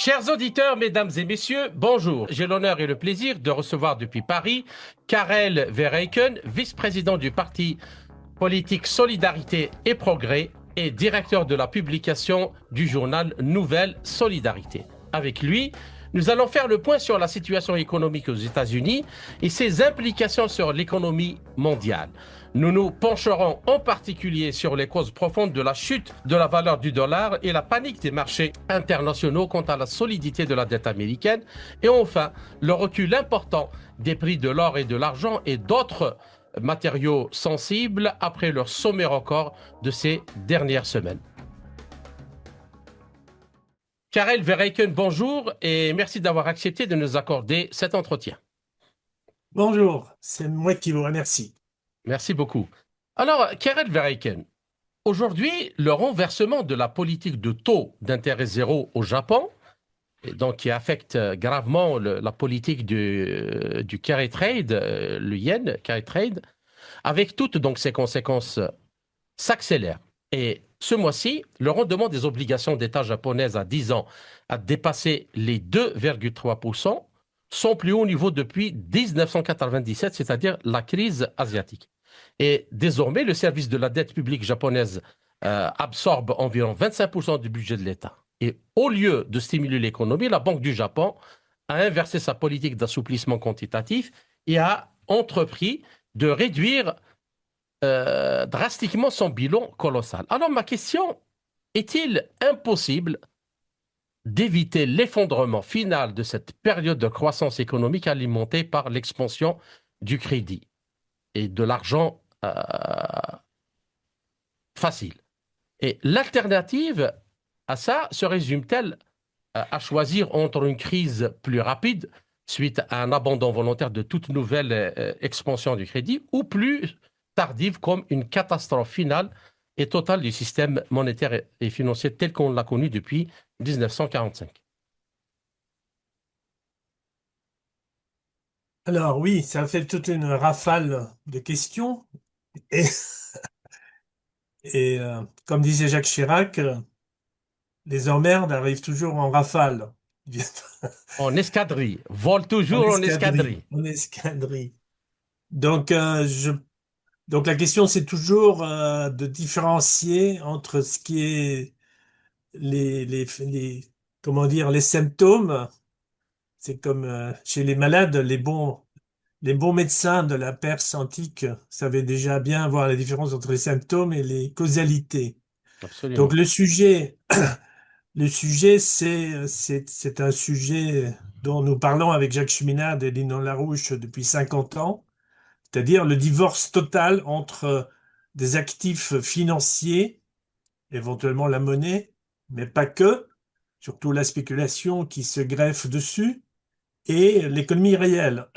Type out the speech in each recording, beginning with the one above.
Chers auditeurs, mesdames et messieurs, bonjour. J'ai l'honneur et le plaisir de recevoir depuis Paris Karel Verheyken, vice-président du parti politique Solidarité et Progrès et directeur de la publication du journal Nouvelle Solidarité. Avec lui, nous allons faire le point sur la situation économique aux États-Unis et ses implications sur l'économie mondiale. Nous nous pencherons en particulier sur les causes profondes de la chute de la valeur du dollar et la panique des marchés internationaux quant à la solidité de la dette américaine. Et enfin, le recul important des prix de l'or et de l'argent et d'autres matériaux sensibles après leur sommet record de ces dernières semaines. Karel Verheyken, bonjour et merci d'avoir accepté de nous accorder cet entretien. Bonjour, c'est moi qui vous remercie. Merci beaucoup. Alors, Karel Verheyken, aujourd'hui, le renversement de la politique de taux d'intérêt zéro au Japon, et donc qui affecte gravement la politique du carry trade, le yen carry trade, avec toutes donc ces conséquences, s'accélère. Et ce mois-ci, le rendement des obligations d'État japonaises à 10 ans a dépassé les 2,3%, son plus haut niveau depuis 1997, c'est-à-dire la crise asiatique. Et désormais, le service de la dette publique japonaise absorbe environ 25% du budget de l'État. Et au lieu de stimuler l'économie, la Banque du Japon a inversé sa politique d'assouplissement quantitatif et a entrepris de réduire drastiquement son bilan colossal. Alors ma question, est-il impossible d'éviter l'effondrement final de cette période de croissance économique alimentée par l'expansion du crédit et de l'argent facile? Et l'alternative à ça se résume-t-elle à choisir entre une crise plus rapide suite à un abandon volontaire de toute nouvelle expansion du crédit ou plus tardive comme une catastrophe finale et totale du système monétaire et financier tel qu'on l'a connu depuis 1945? Alors oui, ça fait toute une rafale de questions. Et, comme disait Jacques Chirac, les emmerdes arrivent toujours en rafale. En escadrille, vole En toujours en escadrille, escadrille. en escadrille. Donc, donc la question, c'est toujours de différencier entre ce qui est comment dire, les symptômes. C'est comme chez les malades, les bons médecins de la Perse antique savaient déjà bien voir la différence entre les symptômes et les causalités. Donc Absolument. le sujet, c'est un sujet dont nous parlons avec Jacques Cheminade et Lino Larouche depuis 50 ans, c'est-à-dire le divorce total entre des actifs financiers, éventuellement la monnaie, mais pas que, surtout la spéculation qui se greffe dessus, et l'économie réelle.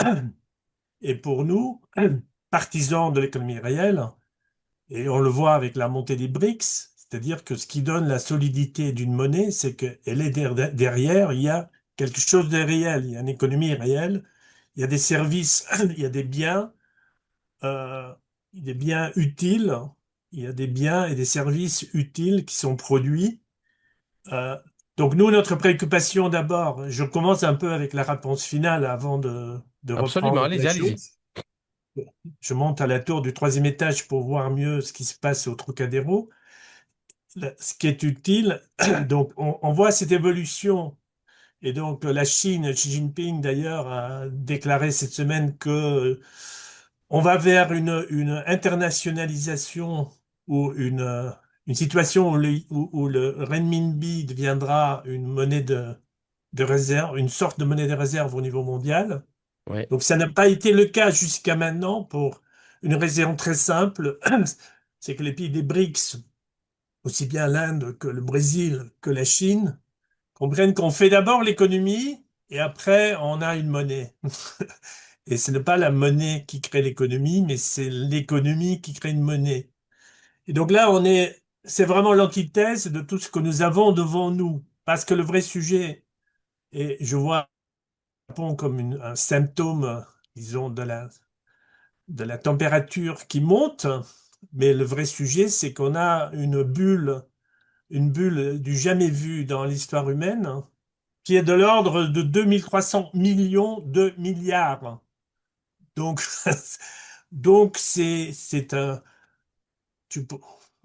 Et pour nous, partisans de l'économie réelle, et on le voit avec la montée des BRICS, c'est-à-dire que ce qui donne la solidité d'une monnaie, c'est qu'elle est derrière, il y a quelque chose de réel, il y a une économie réelle, il y a des services, il y a euh, des biens utiles, il y a des biens et des services utiles qui sont produits. Euh, donc nous, notre préoccupation d'abord, je commence un peu avec la réponse finale avant de Absolument. reprendre la Allez-y, allez-y. chose. Je monte à la tour du troisième étage pour voir mieux ce qui se passe au Trocadéro. Ce qui est utile, donc on voit cette évolution. Et donc la Chine, Xi Jinping d'ailleurs a déclaré cette semaine que on va vers une internationalisation ou une situation où le renminbi deviendra une monnaie de réserve, une sorte de monnaie de réserve au niveau mondial. Oui, Donc ça n'a pas été le cas jusqu'à maintenant pour une raison très simple, c'est que les pays des BRICS, aussi bien l'Inde que le Brésil que la Chine, comprennent qu'on fait d'abord l'économie et après on a une monnaie. Et ce n'est pas la monnaie qui crée l'économie, mais c'est l'économie qui crée une monnaie. Et donc là, c'est vraiment l'antithèse de tout ce que nous avons devant nous. Parce que le vrai sujet, et je vois le Japon comme un symptôme, disons, de la température qui monte, mais le vrai sujet, c'est qu'on a une bulle du jamais vu dans l'histoire humaine, qui est de l'ordre de 2300 millions de milliards. Donc, donc c'est un. tu peux-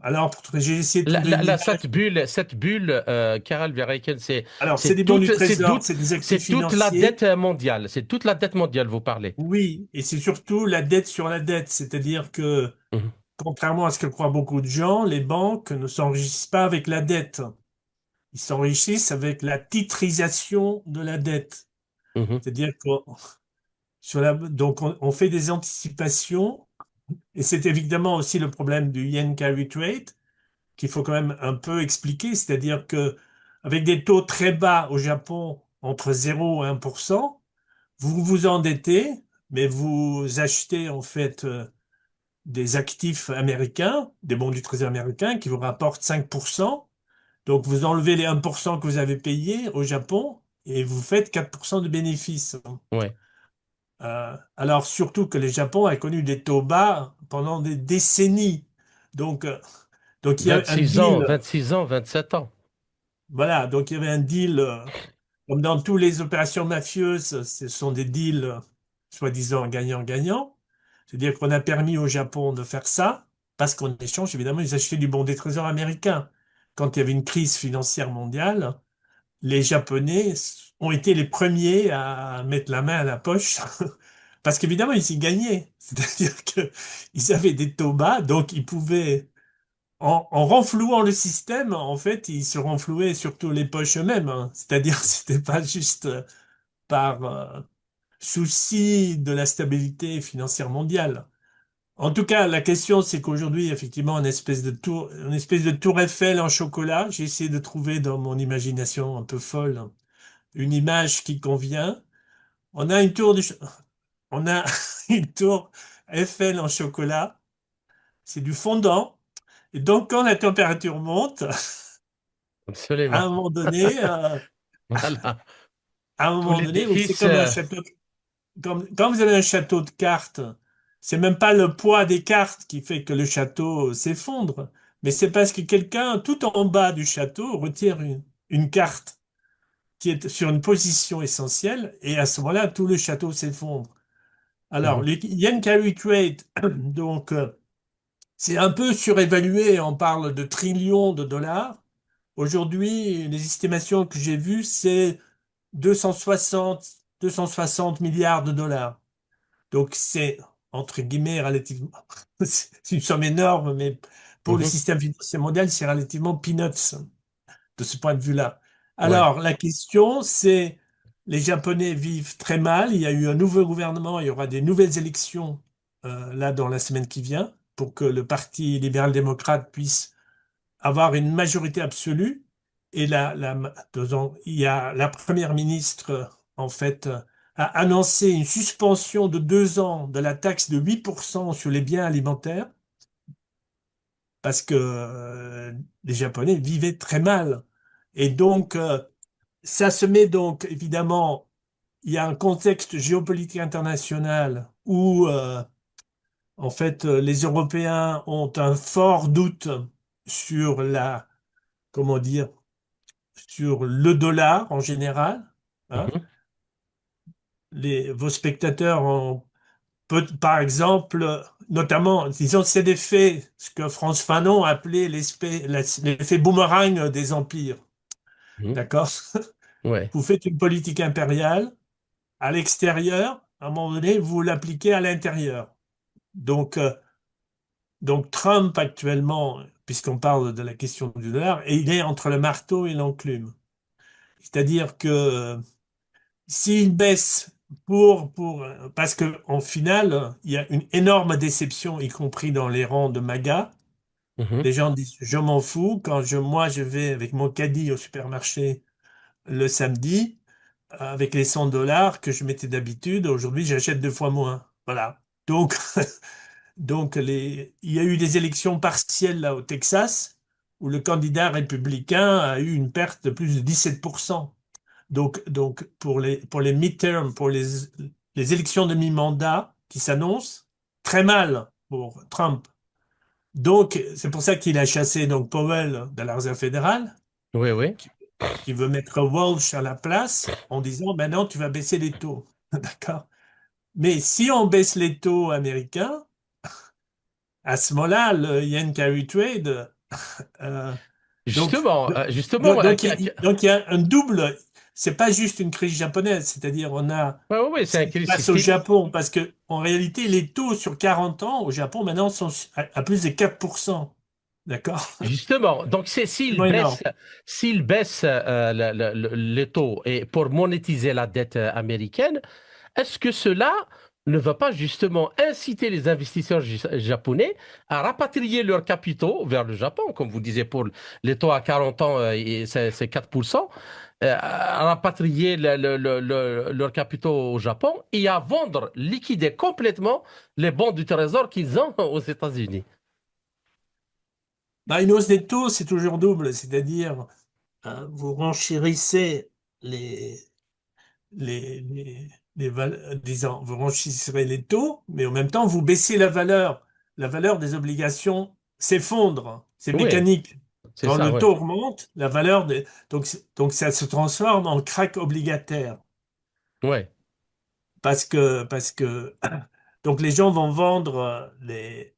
Alors, j'ai essayé de trouver une image. Cette bulle, Karel Verheiken, Alors, c'est des bons du trésor, c'est des actifs c'est toute la financiers. dette mondiale. C'est toute la dette mondiale, vous parlez. Oui, et c'est surtout la dette sur la dette. C'est-à-dire que, Mhm, contrairement à ce que croient beaucoup de gens, les banques ne s'enrichissent pas avec la dette. Ils s'enrichissent avec la titrisation de la dette. mhm, C'est-à-dire qu'on donc on fait des anticipations, et c'est évidemment aussi le problème du yen carry trade qu'il faut quand même un peu expliquer, c'est-à-dire que avec des taux très bas au Japon, entre 0 et 1%, vous vous endettez, mais vous achetez en fait des actifs américains, des bons du trésor américain qui vous rapportent 5%. Donc vous enlevez les 1% que vous avez payés au Japon et vous faites 4% de bénéfices. ouais. Alors surtout que le Japon a connu des taux bas pendant des décennies. Donc, euh, donc il y a un 26 ans, deal, 26 ans, 27 ans. voilà, donc il y avait un deal, comme dans toutes les opérations mafieuses, ce sont des deals soi-disant gagnant-gagnant. C'est-à-dire qu'on a permis au Japon de faire ça, parce qu'en échange, évidemment, ils achetaient du bon des trésors américains. Quand il y avait une crise financière mondiale, les Japonais ont été les premiers à mettre la main à la poche, parce qu'évidemment, ils y gagnaient. C'est-à-dire qu'ils avaient des taux bas, donc ils pouvaient, en renflouant le système, en fait, ils se renflouaient surtout les poches eux-mêmes, hein. C'est-à-dire, c'était pas juste par souci de la stabilité financière mondiale. En tout cas, la question, c'est qu'aujourd'hui, effectivement, une espèce de tour Eiffel en chocolat. J'ai essayé de trouver dans mon imagination un peu folle une image qui convient. On a une tour on a une tour Eiffel en chocolat. C'est du fondant. Et donc, quand la température monte, à Absolument. un moment donné, Voilà. à un Tout moment donné, oui, c'est l'édifice. comme un château. Quand vous avez un château de cartes, c'est même pas le poids des cartes qui fait que le château s'effondre, mais c'est parce que quelqu'un, tout en bas du château, retire une carte qui est sur une position essentielle, et à ce moment-là, tout le château s'effondre. Alors, Mhm, le yen carry trade, donc, c'est un peu surévalué, on parle de trillions de dollars. Aujourd'hui, les estimations que j'ai vues, c'est 260, 260 milliards de dollars. Donc c'est, entre guillemets, relativement, c'est une somme énorme, mais pour le mhm, système financier mondial, c'est relativement peanuts de ce point de vue-là. ouais. Alors, la question, c'est, les Japonais vivent très mal, il y a eu un nouveau gouvernement, il y aura des nouvelles élections là dans la semaine qui vient pour que le Parti libéral-démocrate puisse avoir une majorité absolue. Et il y a la première ministre, en fait, a annoncé une suspension de 2 ans de la taxe de 8% sur les biens alimentaires parce que les Japonais vivaient très mal. Et donc, ça se met donc, évidemment, il y a un contexte géopolitique international où, en fait, les Européens ont un fort doute sur comment dire, sur le dollar en général, hein. Mhm, Vos spectateurs ont, par exemple, notamment, disons, c'est l'effet, ce que Frantz Fanon appelait l'effet boomerang des empires. mhm, D'accord? ouais. Vous faites une politique impériale à l'extérieur, à un moment donné, vous l'appliquez à l'intérieur. Donc, donc Trump actuellement, puisqu'on parle de la question du dollar, et il est entre le marteau et l'enclume. C'est-à-dire que s'il baisse parce que en finale, il y a une énorme déception, y compris dans les rangs de MAGA. Mhm, Les gens disent, je m'en fous, moi, je vais avec mon caddie au supermarché le samedi, avec les 100 dollars que je mettais d'habitude, aujourd'hui, j'achète 2 fois moins. Voilà. Donc, il y a eu des élections partielles là au Texas, où le candidat républicain a eu une perte de plus de 17%. Donc pour les midterms, pour les élections de mi-mandat qui s'annoncent, très mal pour Trump. Donc, c'est pour ça qu'il a chassé donc Powell de la Réserve fédérale, oui, oui. qui veut mettre Walsh à la place en disant, ben non, tu vas baisser les taux. D'accord? Mais si on baisse les taux américains, à ce moment-là, le yen carry trade, euh, donc, Justement, donc, donc, donc il y a un double, c'est pas juste une crise japonaise, c'est-à-dire on a ouais, ouais, ouais, c'est ce un qui se crise passe au systémique. Japon, parce que en réalité, les taux sur 40 ans au Japon maintenant sont à plus de 4%. D'accord? Justement, donc Tellement énorme. s'il baisse les taux et pour monétiser la dette américaine, est-ce que cela ne va pas justement inciter les investisseurs japonais à rapatrier leurs capitaux vers le Japon, comme vous disiez pour les taux à 40 ans, c'est 4%, à rapatrier leurs capitaux au Japon et à vendre, liquider complètement les bons du trésor qu'ils ont aux États-Unis? Bah, une hausse des taux, c'est toujours double, c'est-à-dire vous renchérissez les, disons, vous renchérissez les taux, mais en même temps, vous baissez la valeur. La valeur des obligations s'effondre. C'est Oui, mécanique. c'est Quand ça, le oui. taux augmente, la valeur des... donc ça se transforme en crack obligataire. Oui. Parce que donc les gens vont vendre les.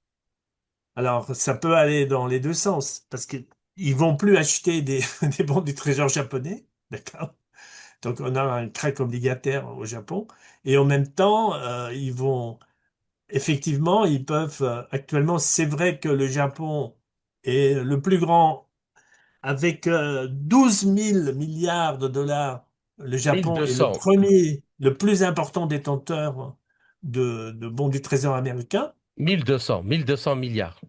Alors ça peut aller dans les deux sens parce que ils vont plus acheter des, des bons du trésor japonais, d'accord? Donc on a un crack obligataire au Japon et en même temps ils vont effectivement ils peuvent actuellement c'est vrai que le Japon est le plus grand avec 12 000 milliards de dollars. Le Japon est le 1200, premier, le plus important détenteur de bons du Trésor américain. 1200 milliards.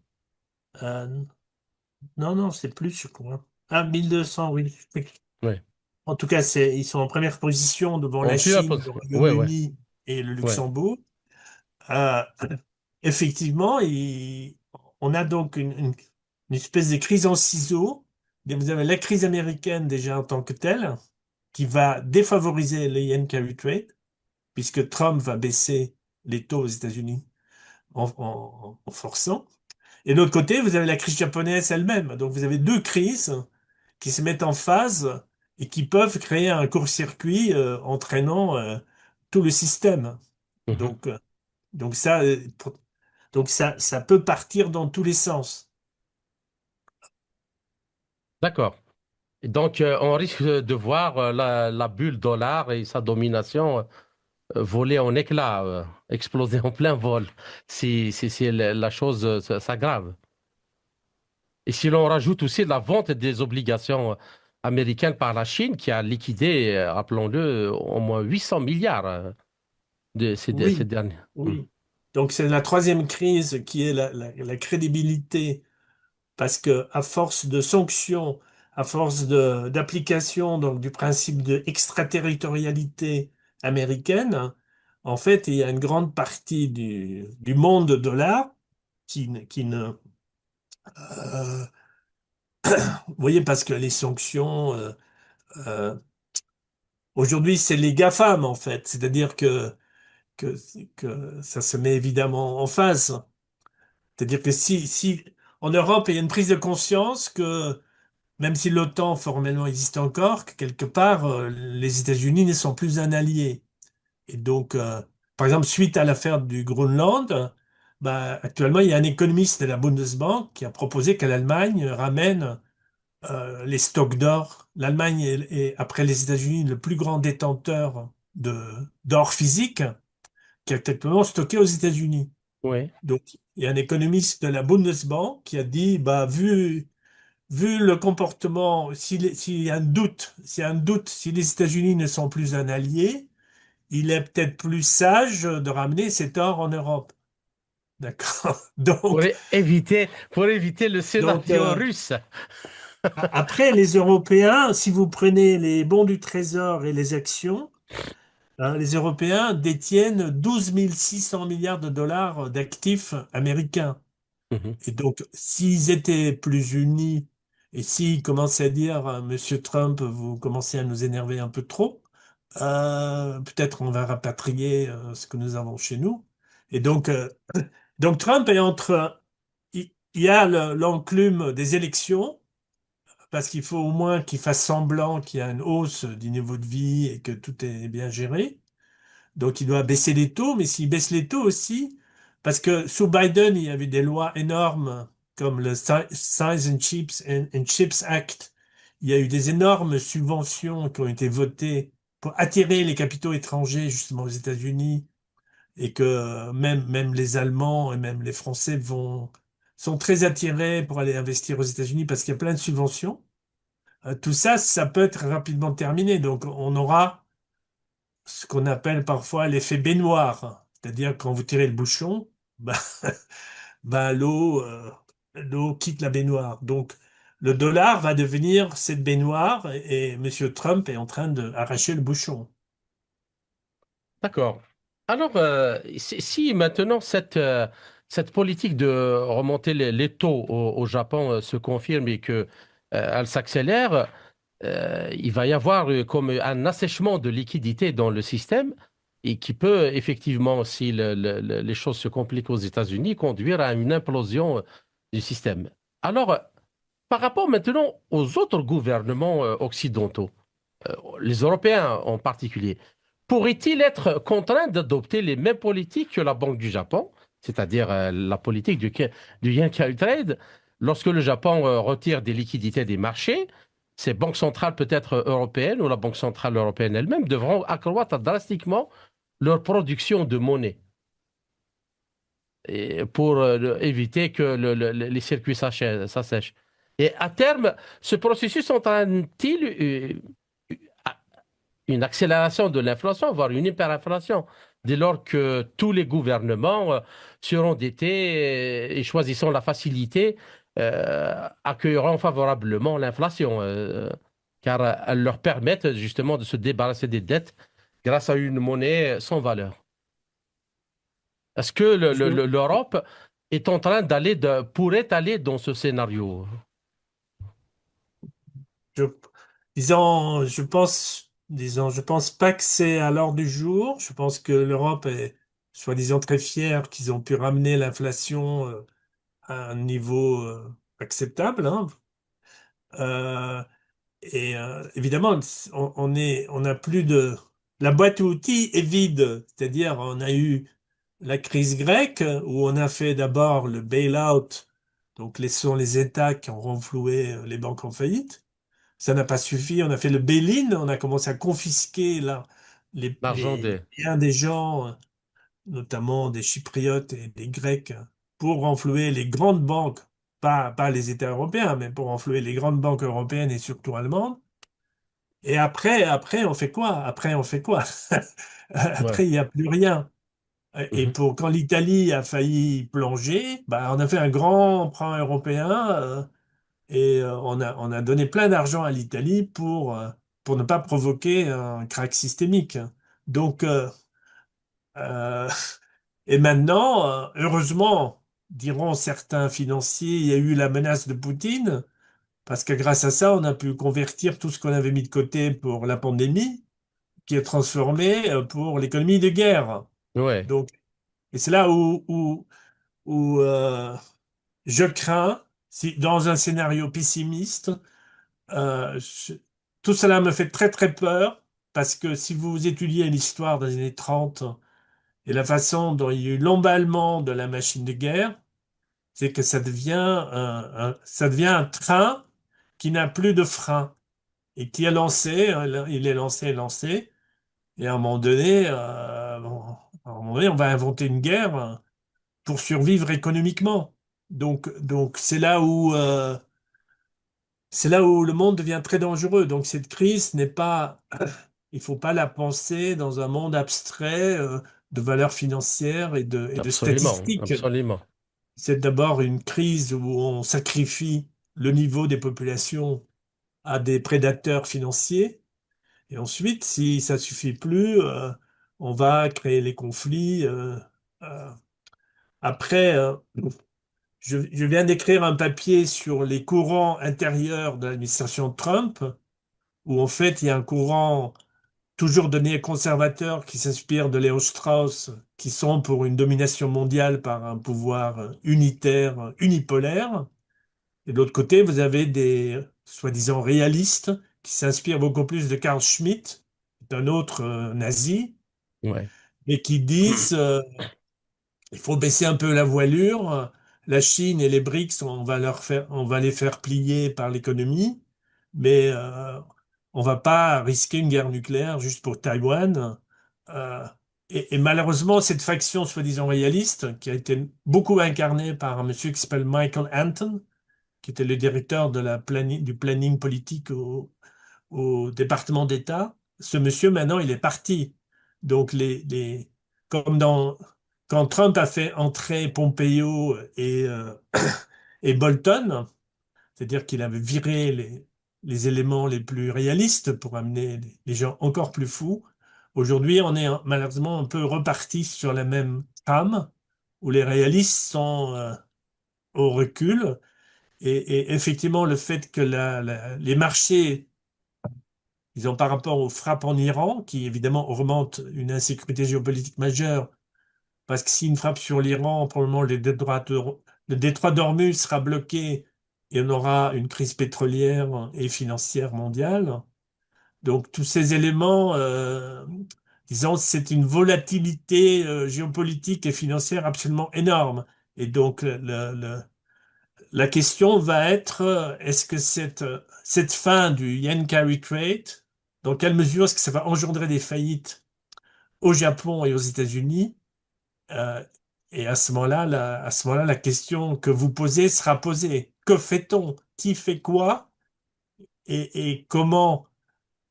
Euh, non, non, c'est plus, je crois. Ah, 1200, oui. Oui. Oui. En tout cas, ils sont en première position devant En la plus, Chine, le oui, oui, Royaume-Uni et le oui. Luxembourg. Euh, effectivement, on a donc une espèce de crise en ciseaux. Vous avez la crise américaine déjà en tant que telle, qui va défavoriser le yen carry trade, puisque Trump va baisser les taux aux États-Unis en forçant. Et de l'autre côté, vous avez la crise japonaise elle-même. Donc vous avez deux crises qui se mettent en phase et qui peuvent créer un court-circuit entraînant tout le système. Mhm. Donc, donc ça, ça peut partir dans tous les sens. D'accord. Et donc, on risque de voir la bulle dollar et sa domination voler en éclats, exploser en plein vol, si la chose s'aggrave. Et si l'on rajoute aussi la vente des obligations américaines par la Chine, qui a liquidé, rappelons-le, au moins 800 milliards ces Oui, derniers. Hmm. oui. Donc c'est la troisième crise qui est la crédibilité, parce que à force de sanctions, à force d'application donc du principe de extraterritorialité américaine, en fait, il y a une grande partie du monde dollar qui ne vous voyez, parce que les sanctions, euh, aujourd'hui, c'est les GAFAM, en fait. C'est-à-dire que, que ça se met évidemment en phase. C'est-à-dire que si en Europe, il y a une prise de conscience que même si l'OTAN formellement existe encore, que quelque part, les États-Unis ne sont plus un allié. Et donc, par exemple, suite à l'affaire du Groenland, bah, actuellement, il y a un économiste de la Bundesbank qui a proposé que l'Allemagne ramène les stocks d'or. L'Allemagne est, après les États-Unis, le plus grand détenteur d'or physique qui est actuellement stocké aux États-Unis. Oui, Donc, il y a un économiste de la Bundesbank qui a dit, bah, vu le comportement, s'il y a un doute, si les États-Unis ne sont plus un allié, il est peut-être plus sage de ramener cet or en Europe. D'accord? pour éviter le Donc, scénario russe. après, les Européens, si vous prenez les bons du Trésor et les actions, hein, les Européens détiennent 12 600 milliards de dollars d'actifs américains. Mhm. Et donc, s'ils étaient plus unis et s'ils commençaient à dire, Monsieur Trump, vous commencez à nous énerver un peu trop, peut-être on va rapatrier ce que nous avons chez nous. Et donc Trump est entre, il y a l'enclume des élections parce qu'il faut au moins qu'il fasse semblant qu'il y a une hausse du niveau de vie et que tout est bien géré. Donc il doit baisser les taux, mais s'il baisse les taux aussi, parce que sous Biden, il y a eu des lois énormes comme le Science and Chips Act. Il y a eu des énormes subventions qui ont été votées pour attirer les capitaux étrangers justement aux États-Unis et que même les Allemands et même les Français sont très attirés pour aller investir aux États-Unis parce qu'il y a plein de subventions. Tout ça, ça peut être rapidement terminé. Donc on aura ce qu'on appelle parfois l'effet baignoire. C'est-à-dire quand vous tirez le bouchon, bah, bah, l'eau quitte la baignoire. Donc le dollar va devenir cette baignoire et Monsieur Trump est en train d'arracher le bouchon. D'accord. Alors, si maintenant cette politique de remonter les taux au Japon se confirme et que elle s'accélère, il va y avoir comme un assèchement de liquidité dans le système et qui peut effectivement, si les choses se compliquent aux États-Unis, conduire à une implosion du système. Alors, par rapport maintenant aux autres gouvernements occidentaux, les Européens en particulier, pourraient-ils être contraints d'adopter les mêmes politiques que la Banque du Japon, c'est-à-dire la politique du yen carry trade, lorsque le Japon retire des liquidités des marchés, ces banques centrales peut-être européennes ou la Banque centrale européenne elle-même devront accroître drastiquement leur production de monnaie et pour éviter que les circuits s'assèchent. Et à terme, ce processus entraîne-t-il une accélération de l'inflation, voire une hyperinflation, dès lors que tous les gouvernements seront endettés et choisissant la facilité, accueilleront favorablement l'inflation, car elles leur permettent justement de se débarrasser des dettes grâce à une monnaie sans valeur. Est-ce que Je, l'Europe est en train pourrait aller dans ce scénario? je, je pense pas que c'est à l'ordre du jour. Je pense que l'Europe est soi-disant très fière qu'ils ont pu ramener l'inflation à un niveau acceptable, hein. Euh, évidemment, on n'a plus de, la boîte à outils est vide. C'est-à-dire, on a eu la crise grecque où on a fait d'abord le bail-out, donc ce sont les États qui ont renfloué les banques en faillite. Ça n'a pas suffi. On a fait le bail-in, on a commencé à confisquer là, L'argent les des... biens des gens, notamment des Chypriotes et des Grecs, pour renflouer les grandes banques, pas les États européens, mais pour renflouer les grandes banques européennes et surtout allemandes. Et après, on fait quoi? Après, on fait quoi? Ouais. Après, il n'y a plus rien. Et Mhm. quand l'Italie a failli plonger, bah, on a fait un grand emprunt européen et on a donné plein d'argent à l'Italie pour ne pas provoquer un crack systémique. Donc, euh, et maintenant, heureusement, diront certains financiers, il y a eu la menace de Poutine, parce que grâce à ça, on a pu convertir tout ce qu'on avait mis de côté pour la pandémie, qui est transformé pour l'économie de guerre. Ouais. Donc, et c'est là où je crains, si dans un scénario pessimiste, euh, je- tout cela me fait très très peur, parce que si vous étudiez l'histoire des années 30 et la façon dont il y a eu l'emballement de la machine de guerre, c'est que ça devient ça devient un train qui n'a plus de frein et qui est lancé, il est lancé, lancé, et à un moment donné, bon, à un moment donné, on va inventer une guerre pour survivre économiquement. Donc c'est là où le monde devient très dangereux. Donc cette crise n'est pas, il faut pas la penser dans un monde abstrait de valeurs financières et de Absolument, statistiques. absolument. C'est d'abord une crise où on sacrifie le niveau des populations à des prédateurs financiers. Et ensuite, si ça suffit plus, on va créer les conflits. Euh, après, je viens d'écrire un papier sur les courants intérieurs de l'administration Trump, où en fait, il y a un courant toujours de néoconservateurs qui s'inspire de Léo Strauss, qui sont pour une domination mondiale par un pouvoir unitaire, unipolaire. Et de l'autre côté, vous avez soi-disant réalistes, qui s'inspirent beaucoup plus de Carl Schmitt, d'un autre nazi, Ouais. et qui disent il faut baisser un peu la voilure. La Chine et les BRICS, on va les faire plier par l'économie, mais on va pas risquer une guerre nucléaire juste pour Taïwan. Euh, et malheureusement, cette faction soi-disant réaliste, qui a été beaucoup incarnée par un monsieur qui s'appelle Michael Anton, qui était le directeur de du planning politique au département d'État. Ce monsieur, maintenant, il est parti. Donc, comme quand Trump a fait entrer Pompeo et Bolton, c'est-à-dire qu'il avait viré les éléments les plus réalistes pour amener les gens encore plus fous. Aujourd'hui, on est malheureusement un peu reparti sur la même trame où les réalistes sont au recul. Et effectivement, le fait que les marchés, disons par rapport aux frappes en Iran, qui évidemment augmentent une insécurité géopolitique majeure, parce que si une frappe sur l'Iran, probablement le détroit d'Ormuz sera bloqué et on aura une crise pétrolière et financière mondiale. Donc tous ces éléments, disons, c'est une volatilité géopolitique et financière absolument énorme. Et donc la question va être, est-ce que cette fin du yen carry trade, dans quelle mesure est-ce que ça va engendrer des faillites au Japon et aux États-Unis? Euh, et à ce moment-là, la question que vous posez sera posée. Que fait-on? Qui fait quoi? Et comment?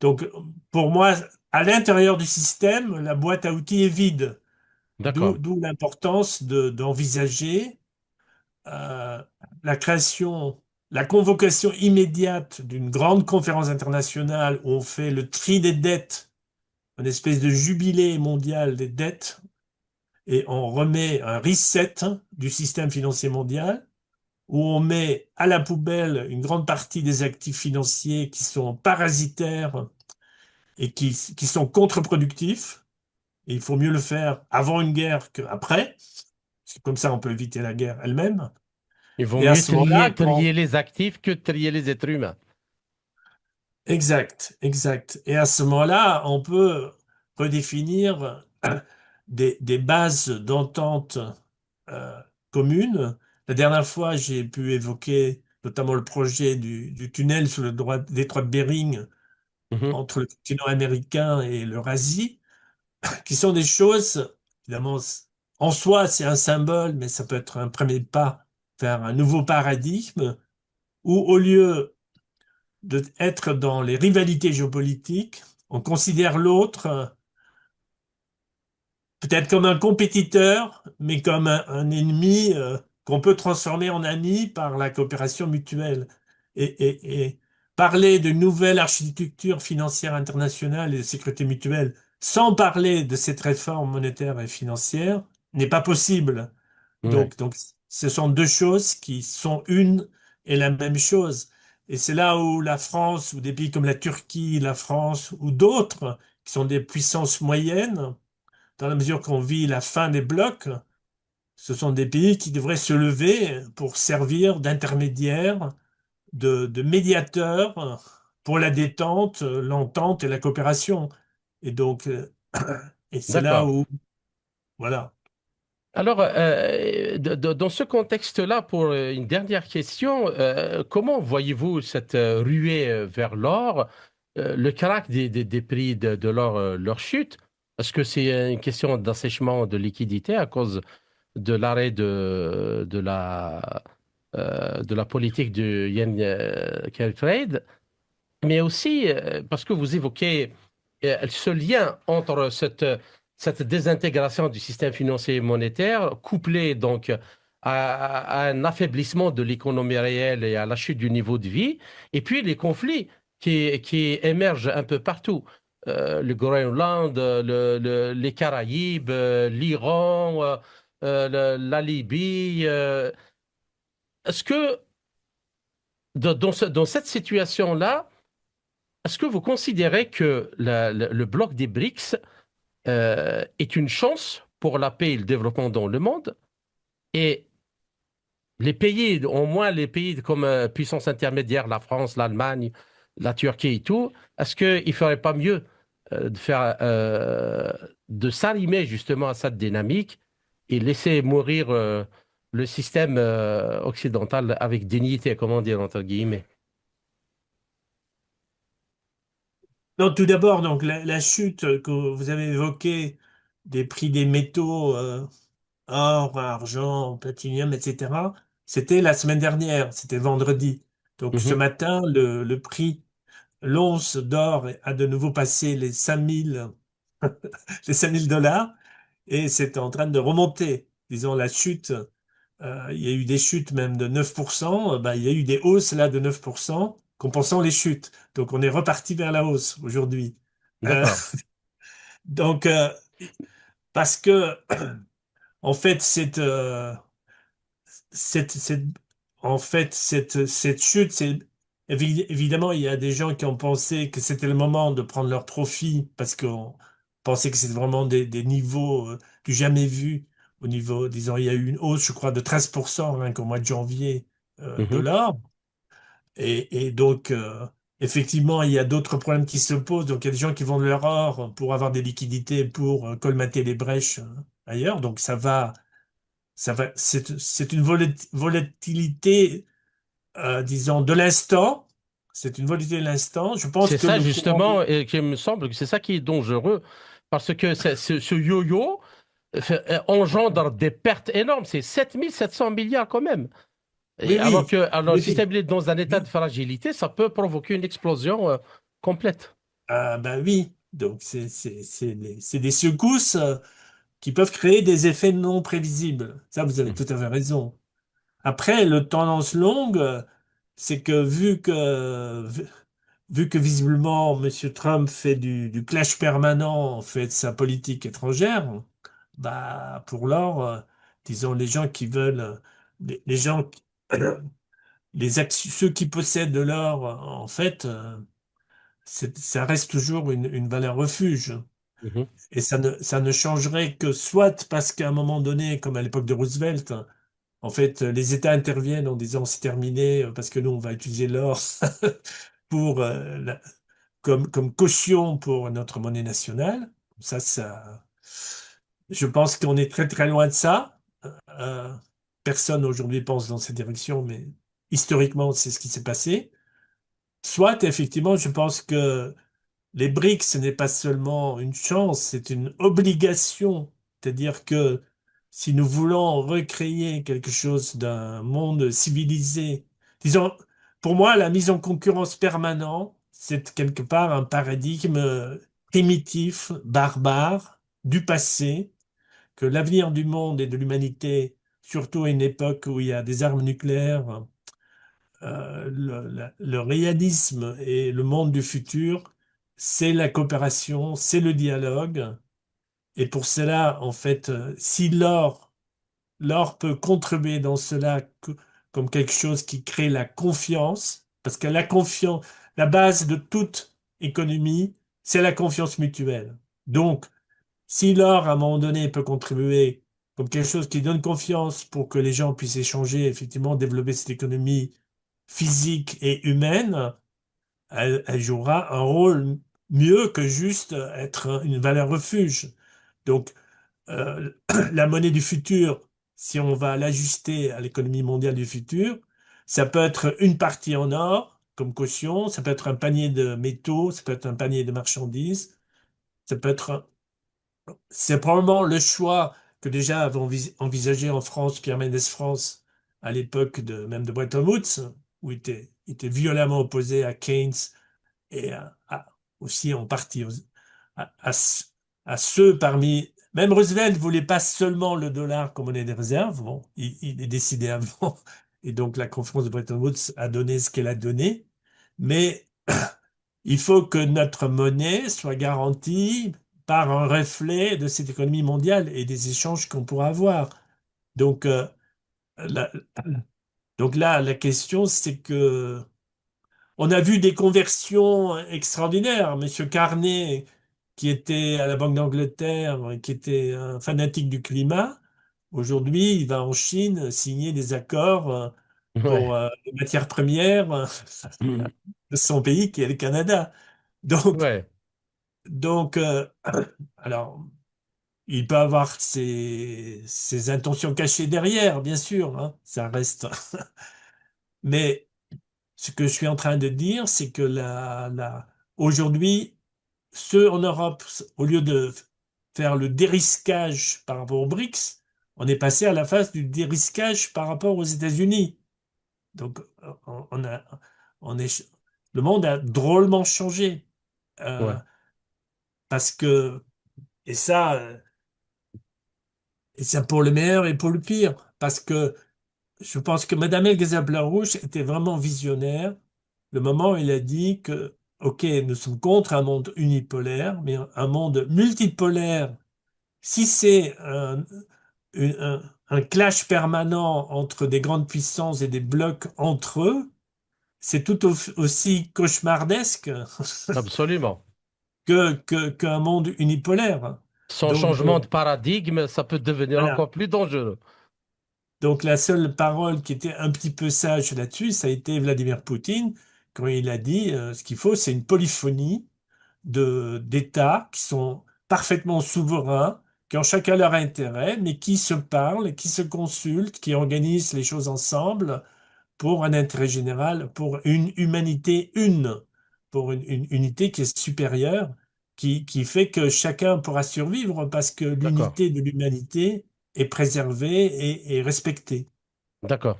Donc, pour moi, à l'intérieur du système, la boîte à outils est vide. D'accord. D'où l'importance d'envisager euh, la création, la convocation immédiate d'une grande conférence internationale où on fait le tri des dettes, une espèce de jubilé mondial des dettes, et on remet un reset du système financier mondial, où on met à la poubelle une grande partie des actifs financiers qui sont parasitaires et qui sont contre-productifs. Et il faut mieux le faire avant une guerre qu'après. Comme ça, on peut éviter la guerre elle-même. Il vaut Et à mieux ce moment-là, trier les actifs que trier les êtres humains. exact, exact. Et à ce moment-là, on peut redéfinir des bases d'entente euh, communes. La dernière fois, j'ai pu évoquer notamment le projet du tunnel sous le détroit de Bering Mhm. entre le continent américain et l'Eurasie, qui sont des choses, évidemment, en soi, c'est un symbole, mais ça peut être un premier pas vers un nouveau paradigme où, au lieu d'être dans les rivalités géopolitiques, on considère l'autre peut-être comme un compétiteur, mais comme un ennemi qu'on peut transformer en ami par la coopération mutuelle. Et parler de nouvelle architecture financière internationale et de sécurité mutuelle sans parler de cette réforme monétaire et financière n'est pas possible. Ouais. Donc, ce sont deux choses qui sont une et la même chose. Et c'est là où la France, ou des pays comme la Turquie, la France, ou d'autres, qui sont des puissances moyennes, dans la mesure qu'on vit la fin des blocs, ce sont des pays qui devraient se lever pour servir d'intermédiaires, de médiateurs pour la détente, l'entente et la coopération. Et donc, et c'est là D'accord. où, voilà. Alors, dans ce contexte-là, pour une dernière question, comment voyez-vous cette ruée vers l'or, le crack des prix de l'or, leur chute? Est-ce que c'est une question d'assèchement de liquidité à cause de l'arrêt de la politique du yen carry trade? Mais aussi parce que vous évoquez ce lien entre cette désintégration du système financier et monétaire, couplé donc à un affaiblissement de l'économie réelle et à la chute du niveau de vie, et puis les conflits qui émergent un peu partout. Le Groenland, les Caraïbes, l'Iran, la Libye. Est-ce que dans cette situation-là, est-ce que vous considérez que le bloc des BRICS est une chance pour la paix et le développement dans le monde? Et les pays, au moins les pays comme puissance intermédiaire, la France, l'Allemagne, la Turquie et tout, est-ce qu'il ne ferait pas mieux de s'arrimer justement à cette dynamique et laisser mourir le système occidental avec dignité, comment dire, entre guillemets. Non, tout d'abord, donc la chute que vous avez évoquée des prix des métaux, or, argent, platinium, etc., c'était la semaine dernière, c'était vendredi. Donc ce Mhm, matin, le prix, l'once d'or a de nouveau passé les 5000, les 5000 dollars et c'est en train de remonter. Disons, la chute, il y a eu des chutes même de 9%, il y a eu des hausses là de 9%, compensant les chutes. Donc on est reparti vers la hausse aujourd'hui. Euh, d'accord. donc, parce que, en fait, cette, cette- cette chute, évidemment, il y a des gens qui ont pensé que c'était le moment de prendre leur profit parce qu'on pensait que c'était vraiment des niveaux du jamais vu au niveau, disons, il y a eu une hausse, je crois, de 13% rien qu'au mois de janvier de Mhm. l'or. Et donc, effectivement, il y a d'autres problèmes qui se posent. Donc, il y a des gens qui vendent leur or pour avoir des liquidités pour colmater les brèches ailleurs. Donc, c'est une volatilité, disons, de l'instant. C'est une volatilité de l'instant. Je pense C'est que ça le courant, justement, et qui me semble que c'est ça qui est dangereux, parce que ce yo-yo engendre des pertes énormes. C'est 7 700 milliards quand même. Et oui, alors oui, que alors, le oui, système il est dans un état de oui. fragilité, ça peut provoquer une explosion complète. Ah, ben oui. Donc, c'est des secousses qui peuvent créer des effets non prévisibles. Ça, vous avez Mhm. tout à fait raison. Après, le tendance longue, c'est que vu que visiblement M. Trump fait du clash permanent en fait de sa politique étrangère, bah pour l'or, disons les gens qui veulent, les gens, ceux qui possèdent de l'or, en fait, ça reste toujours une valeur refuge. Mhm. Et ça ne changerait que soit parce qu'à un moment donné, comme à l'époque de Roosevelt, en fait, les États interviennent en disant c'est terminé parce que nous, on va utiliser l'or pour, comme caution pour notre monnaie nationale. Je pense qu'on est très très loin de ça. Euh, Personne aujourd'hui pense dans cette direction, mais historiquement, c'est ce qui s'est passé. Soit, effectivement, je pense que les BRICS, ce n'est pas seulement une chance, c'est une obligation. C'est-à-dire que si nous voulons recréer quelque chose d'un monde civilisé, disons, pour moi, la mise en concurrence permanente, c'est quelque part un paradigme primitif, barbare, du passé, que l'avenir du monde et de l'humanité, surtout à une époque où il y a des armes nucléaires, le réalisme et le monde du futur, c'est la coopération, c'est le dialogue. Et pour cela, en fait, si l'or peut contribuer dans cela comme quelque chose qui crée la confiance, parce que la confiance, la base de toute économie, c'est la confiance mutuelle. Donc, si l'or, à un moment donné, peut contribuer comme quelque chose qui donne confiance pour que les gens puissent échanger, effectivement, développer cette économie physique et humaine, elle jouera un rôle mieux que juste être une valeur refuge. Donc, euh, la monnaie du futur, si on va l'ajuster à l'économie mondiale du futur, ça peut être une partie en or comme caution, ça peut être un panier de métaux, ça peut être un panier de marchandises, ça peut être, c'est probablement le choix que déjà avait envisagé en France Pierre Mendès France à l'époque de même de Bretton Woods, où il était violemment opposé à Keynes et aussi en partie à, à c- à ceux parmi... Même Roosevelt ne voulait pas seulement le dollar comme monnaie de réserve, bon, il est décidé avant, et donc la conférence de Bretton Woods a donné ce qu'elle a donné, mais il faut que notre monnaie soit garantie par un reflet de cette économie mondiale et des échanges qu'on pourra avoir. Donc, la, donc là, la question, c'est que on a vu des conversions extraordinaires. Monsieur Carnet, qui était à la Banque d'Angleterre, qui était un fanatique du climat, Aujourd'hui, il va en Chine signer des accords pour Ouais. les matières premières de son pays, qui est le Canada. Donc, Ouais. donc alors, il peut avoir ses intentions cachées derrière, bien sûr, hein, ça reste. Mais ce que je suis en train de dire, c'est que aujourd'hui, ceux en Europe, au lieu de faire le dérisquage par rapport aux BRICS, on est passé à la phase du dérisquage par rapport aux États-Unis. Donc, on a, on est, le monde a drôlement changé. Euh, Ouais. parce que, et ça, et ça pour le meilleur et pour le pire, parce que je pense que Madame El Ghazal-Rouge était vraiment visionnaire le moment où il a dit que, OK, nous sommes contre un monde unipolaire, mais un monde multipolaire, si c'est un clash permanent entre des grandes puissances et des blocs entre eux, c'est tout aussi cauchemardesque Absolument. qu'un monde unipolaire. Sans Donc, changement de paradigme, ça peut devenir voilà. encore plus dangereux. Donc la seule parole qui était un petit peu sage là-dessus, ça a été Vladimir Poutine, quand il a dit ce qu'il faut, c'est une polyphonie d'États qui sont parfaitement souverains, qui ont chacun leur intérêt, mais qui se parlent, qui se consultent, qui organisent les choses ensemble pour un intérêt général, pour une humanité une, pour une unité qui est supérieure, qui fait que chacun pourra survivre parce que D'accord. l'unité de l'humanité est préservée et respectée. D'accord.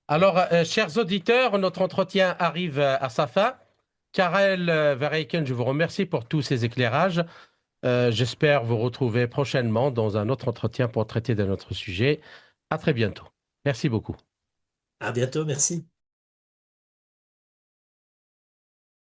Alors, chers auditeurs, notre entretien arrive à sa fin. Karel Verheyken, je vous remercie pour tous ces éclairages. J'espère vous retrouver prochainement dans un autre entretien pour traiter d'un autre sujet. À très bientôt. Merci beaucoup. À bientôt, merci.